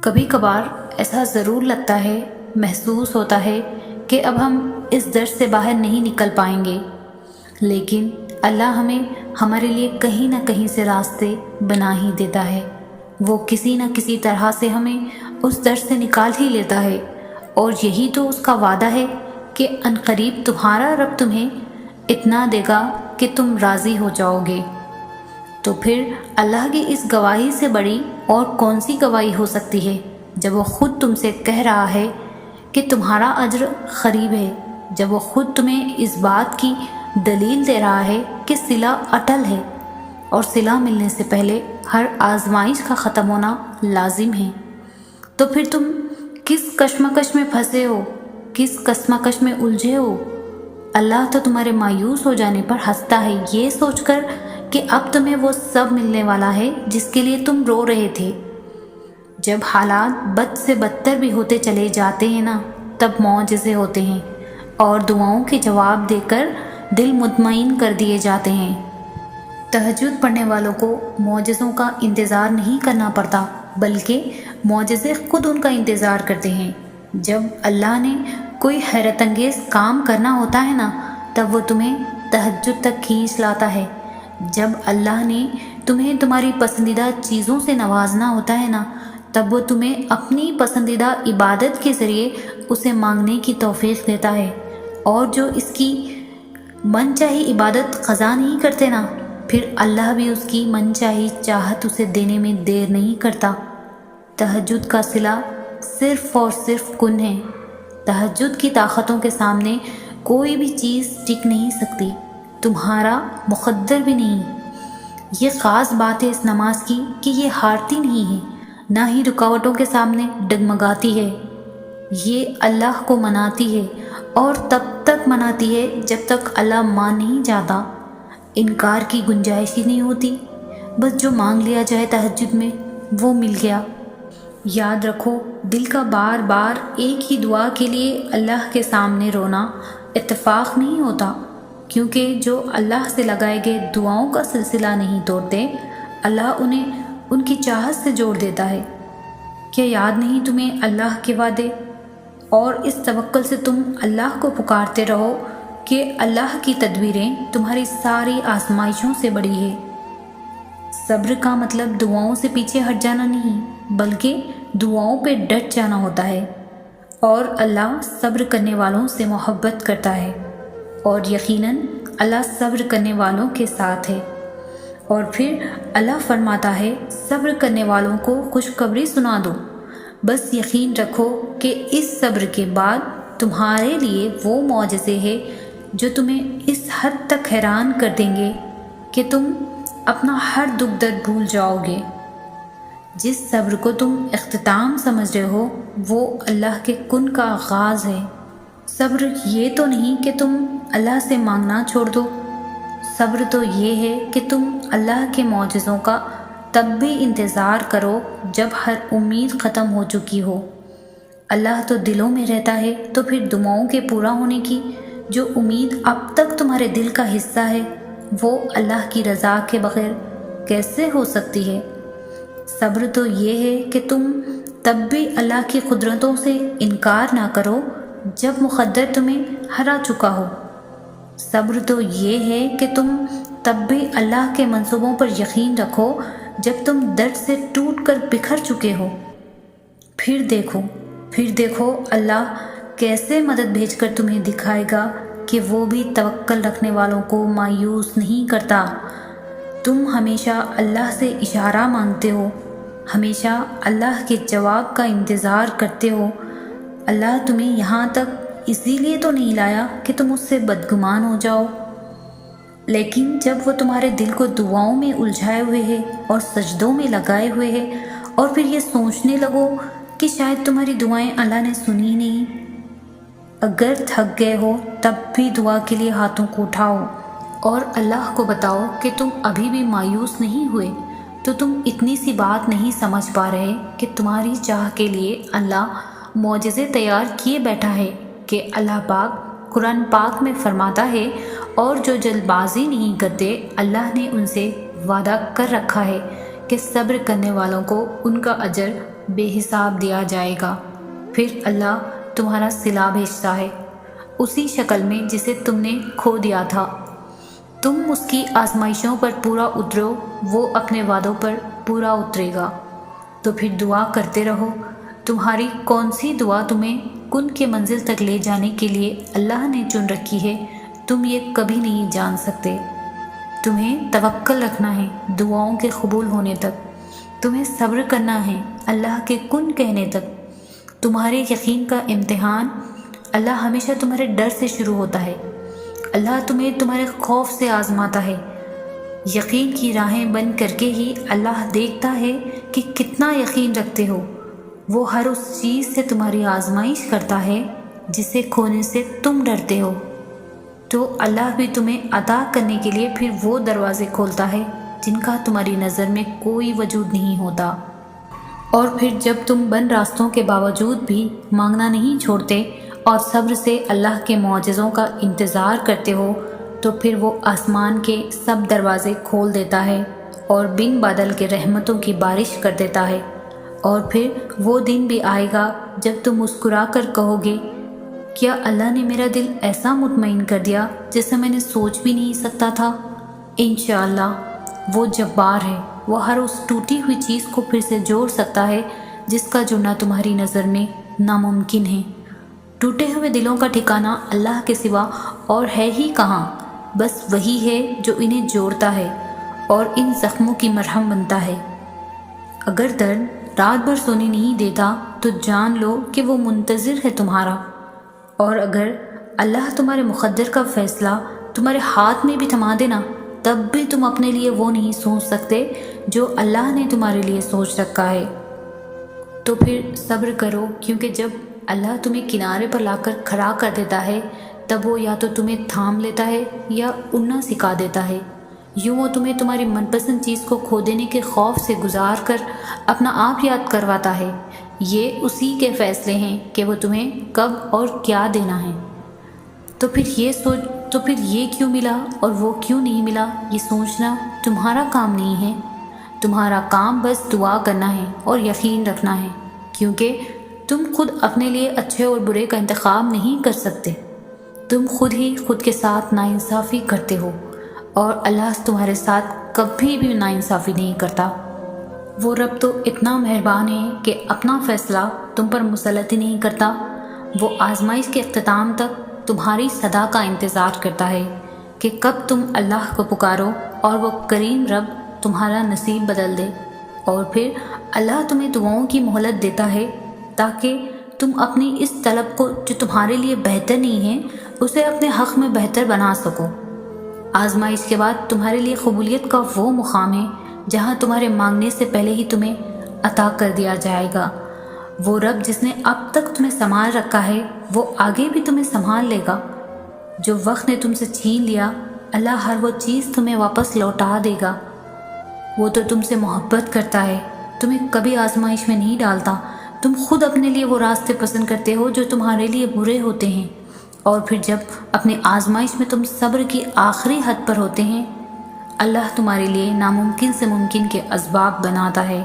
کبھی کبھار ایسا ضرور لگتا ہے، محسوس ہوتا ہے کہ اب ہم اس درد سے باہر نہیں نکل پائیں گے، لیکن اللہ ہمیں ہمارے لیے کہیں نہ کہیں سے راستے بنا ہی دیتا ہے۔ وہ کسی نہ کسی طرح سے ہمیں اس درد سے نکال ہی لیتا ہے، اور یہی تو اس کا وعدہ ہے کہ عنقریب تمہارا رب تمہیں اتنا دے گا کہ تم راضی ہو جاؤ گے۔ تو پھر اللہ کی اس گواہی سے بڑی اور کون سی گواہی ہو سکتی ہے، جب وہ خود تم سے کہہ رہا ہے کہ تمہارا اجر قریب ہے، جب وہ خود تمہیں اس بات کی دلیل دے رہا ہے کہ صلہ اٹل ہے، اور صلہ ملنے سے پہلے ہر آزمائش کا ختم ہونا لازم ہے۔ تو پھر تم کس کشمکش میں پھنسے ہو، کس کشمکش میں الجھے ہو؟ اللہ تو تمہارے مایوس ہو جانے پر ہنستا ہے، یہ سوچ کر کہ اب تمہیں وہ سب ملنے والا ہے جس کے لیے تم رو رہے تھے۔ جب حالات بد سے بدتر بھی ہوتے چلے جاتے ہیں نا، تب معجزے ہوتے ہیں، اور دعاؤں کے جواب دے کر دل مطمئن کر دیے جاتے ہیں۔ تہجد پڑھنے والوں کو معجزوں کا انتظار نہیں کرنا پڑتا، بلکہ معجزے خود ان کا انتظار کرتے ہیں۔ جب اللہ نے کوئی حیرت انگیز کام کرنا ہوتا ہے نا، تب وہ تمہیں تہجد تک کھینچ لاتا ہے۔ جب اللہ نے تمہیں تمہاری پسندیدہ چیزوں سے نوازنا ہوتا ہے نا، تب وہ تمہیں اپنی پسندیدہ عبادت کے ذریعے اسے مانگنے کی توفیق دیتا ہے، اور جو اس کی من چاہی عبادت قضا نہیں کرتے نا، پھر اللہ بھی اس کی من چاہی چاہت اسے دینے میں دیر نہیں کرتا۔ تہجد کا صلہ صرف اور صرف کن ہے۔ تہجد کی طاقتوں کے سامنے کوئی بھی چیز ٹک نہیں سکتی، تمہارا مقدر بھی نہیں۔ یہ خاص بات ہے اس نماز کی کہ یہ ہارتی نہیں ہے، نہ ہی رکاوٹوں کے سامنے ڈگمگاتی ہے۔ یہ اللہ کو مناتی ہے، اور تب تک مناتی ہے جب تک اللہ مان نہیں جاتا۔ انکار کی گنجائش ہی نہیں ہوتی، بس جو مانگ لیا جائے تہجد میں وہ مل گیا۔ یاد رکھو، دل کا بار بار ایک ہی دعا کے لیے اللہ کے سامنے رونا اتفاق نہیں ہوتا، کیونکہ جو اللہ سے لگائے گئے دعاؤں کا سلسلہ نہیں توڑتے، اللہ انہیں ان کی چاہت سے جوڑ دیتا ہے۔ کیا یاد نہیں تمہیں اللہ کے وعدے؟ اور اس توکل سے تم اللہ کو پکارتے رہو کہ اللہ کی تدبیریں تمہاری ساری آزمائشوں سے بڑی ہے۔ صبر کا مطلب دعاؤں سے پیچھے ہٹ جانا نہیں، بلکہ دعاؤں پہ ڈٹ جانا ہوتا ہے، اور اللہ صبر کرنے والوں سے محبت کرتا ہے، اور یقیناً اللہ صبر کرنے والوں کے ساتھ ہے۔ اور پھر اللہ فرماتا ہے، صبر کرنے والوں کو خوشخبری سنا دو، بس یقین رکھو کہ اس صبر کے بعد تمہارے لیے وہ معجزے ہیں جو تمہیں اس حد تک حیران کر دیں گے کہ تم اپنا ہر دکھ درد بھول جاؤ گے۔ جس صبر کو تم اختتام سمجھ رہے ہو، وہ اللہ کے کن کا آغاز ہے۔ صبر یہ تو نہیں کہ تم اللہ سے مانگنا چھوڑ دو، صبر تو یہ ہے کہ تم اللہ کے معجزوں کا تب بھی انتظار کرو جب ہر امید ختم ہو چکی ہو۔ اللہ تو دلوں میں رہتا ہے، تو پھر دعاؤں کے پورا ہونے کی جو امید اب تک تمہارے دل کا حصہ ہے، وہ اللہ کی رضا کے بغیر کیسے ہو سکتی ہے؟ صبر تو یہ ہے کہ تم تب بھی اللہ کی قدرتوں سے انکار نہ کرو جب مقدر تمہیں ہرا چکا ہو۔ صبر تو یہ ہے کہ تم تب بھی اللہ کے منصوبوں پر یقین رکھو جب تم درد سے ٹوٹ کر بکھر چکے ہو۔ پھر دیکھو اللہ کیسے مدد بھیج کر تمہیں دکھائے گا کہ وہ بھی توکل رکھنے والوں کو مایوس نہیں کرتا۔ تم ہمیشہ اللہ سے اشارہ مانگتے ہو، ہمیشہ اللہ کے جواب کا انتظار کرتے ہو۔ اللہ تمہیں یہاں تک اسی لیے تو نہیں لایا کہ تم اس سے بدگمان ہو جاؤ، لیکن جب وہ تمہارے دل کو دعاؤں میں الجھائے ہوئے ہے اور سجدوں میں لگائے ہوئے ہے، اور پھر یہ سوچنے لگو کہ شاید تمہاری دعائیں اللہ نے سنی نہیں، اگر تھک گئے ہو تب بھی دعا کے لیے ہاتھوں کو اٹھاؤ اور اللہ کو بتاؤ کہ تم ابھی بھی مایوس نہیں ہوئے، تو تم اتنی سی بات نہیں سمجھ پا رہے کہ تمہاری چاہ کے لیے اللہ معجزے تیار کیے بیٹھا ہے، کہ اللہ پاک قرآن پاک میں فرماتا ہے، اور جو جلد بازی نہیں کرتے اللہ نے ان سے وعدہ کر رکھا ہے کہ صبر کرنے والوں کو ان کا اجر بے حساب دیا جائے گا۔ پھر اللہ تمہارا صلہ بھیجتا ہے اسی شکل میں جسے تم نے کھو دیا تھا۔ تم اس کی آزمائشوں پر پورا اترو، وہ اپنے وعدوں پر پورا اترے گا۔ تو پھر دعا کرتے رہو۔ تمہاری کون سی دعا تمہیں کن کے منزل تک لے جانے کے لیے اللہ نے چن رکھی ہے، تم یہ کبھی نہیں جان سکتے۔ تمہیں توکل رکھنا ہے دعاؤں کے قبول ہونے تک، تمہیں صبر کرنا ہے اللہ کے کن کہنے تک۔ تمہارے یقین کا امتحان اللہ ہمیشہ تمہارے ڈر سے شروع ہوتا ہے۔ اللہ تمہیں تمہارے خوف سے آزماتا ہے۔ یقین کی راہیں بند کر کے ہی اللہ دیکھتا ہے کہ کتنا یقین رکھتے ہو۔ وہ ہر اس چیز سے تمہاری آزمائش کرتا ہے جسے کھونے سے تم ڈرتے ہو۔ تو اللہ بھی تمہیں عطا کرنے کے لیے پھر وہ دروازے کھولتا ہے جن کا تمہاری نظر میں کوئی وجود نہیں ہوتا۔ اور پھر جب تم بند راستوں کے باوجود بھی مانگنا نہیں چھوڑتے اور صبر سے اللہ کے معجزوں کا انتظار کرتے ہو، تو پھر وہ آسمان کے سب دروازے کھول دیتا ہے اور بن بادل کے رحمتوں کی بارش کر دیتا ہے۔ اور پھر وہ دن بھی آئے گا جب تم مسکرا کر کہو گے، کیا اللہ نے میرا دل ایسا مطمئن کر دیا جیسا میں نے سوچ بھی نہیں سکتا تھا۔ انشاءاللہ وہ جبار ہے، وہ ہر اس ٹوٹی ہوئی چیز کو پھر سے جوڑ سکتا ہے جس کا جڑنا تمہاری نظر میں ناممکن ہے۔ ٹوٹے ہوئے دلوں کا ٹھکانہ اللہ کے سوا اور ہے ہی کہاں، بس وہی ہے جو انہیں جوڑتا ہے اور ان زخموں کی مرہم بنتا ہے۔ اگر درد رات بھر سونے نہیں دیتا تو جان لو کہ وہ منتظر ہے تمہارا، اور اگر اللہ تمہارے مقدر کا فیصلہ تمہارے ہاتھ میں بھی تھما دینا، تب بھی تم اپنے لیے وہ نہیں سوچ سکتے جو اللہ نے تمہارے لیے سوچ رکھا ہے۔ تو پھر صبر کرو، کیونکہ جب اللہ تمہیں کنارے پر لا کر کھڑا کر دیتا ہے تب وہ یا تو تمہیں تھام لیتا ہے یا اڑنا سکھا دیتا ہے۔ یوں وہ تمہیں تمہاری من پسند چیز کو کھو دینے کے خوف سے گزار کر اپنا آپ یاد کرواتا ہے۔ یہ اسی کے فیصلے ہیں کہ وہ تمہیں کب اور کیا دینا ہے۔ تو پھر یہ کیوں ملا اور وہ کیوں نہیں ملا، یہ سوچنا تمہارا کام نہیں ہے۔ تمہارا کام بس دعا کرنا ہے اور یقین رکھنا ہے، کیونکہ تم خود اپنے لیے اچھے اور برے کا انتخاب نہیں کر سکتے۔ تم خود ہی خود کے ساتھ ناانصافی کرتے ہو، اور اللہ تمہارے ساتھ کبھی بھی ناانصافی نہیں کرتا۔ وہ رب تو اتنا مہربان ہے کہ اپنا فیصلہ تم پر مسلط ہی نہیں کرتا۔ وہ آزمائش کے اختتام تک تمہاری صدا کا انتظار کرتا ہے کہ کب تم اللہ کو پکارو، اور وہ کریم رب تمہارا نصیب بدل دے۔ اور پھر اللہ تمہیں دعاؤں کی مہلت دیتا ہے تاکہ تم اپنی اس طلب کو جو تمہارے لیے بہتر نہیں ہے، اسے اپنے حق میں بہتر بنا سکو۔ آزمائش کے بعد تمہارے لیے قبولیت کا وہ مقام ہے جہاں تمہارے مانگنے سے پہلے ہی تمہیں عطا کر دیا جائے گا۔ وہ رب جس نے اب تک تمہیں سنبھال رکھا ہے، وہ آگے بھی تمہیں سنبھال لے گا۔ جو وقت نے تم سے چھین لیا، اللہ ہر وہ چیز تمہیں واپس لوٹا دے گا۔ وہ تو تم سے محبت کرتا ہے، تمہیں کبھی آزمائش میں نہیں ڈالتا۔ تم خود اپنے لیے وہ راستے پسند کرتے ہو جو تمہارے لیے برے ہوتے ہیں، اور پھر جب اپنی آزمائش میں تم صبر کی آخری حد پر ہوتے ہیں، اللہ تمہارے لیے ناممکن سے ممکن کے اسباب بناتا ہے۔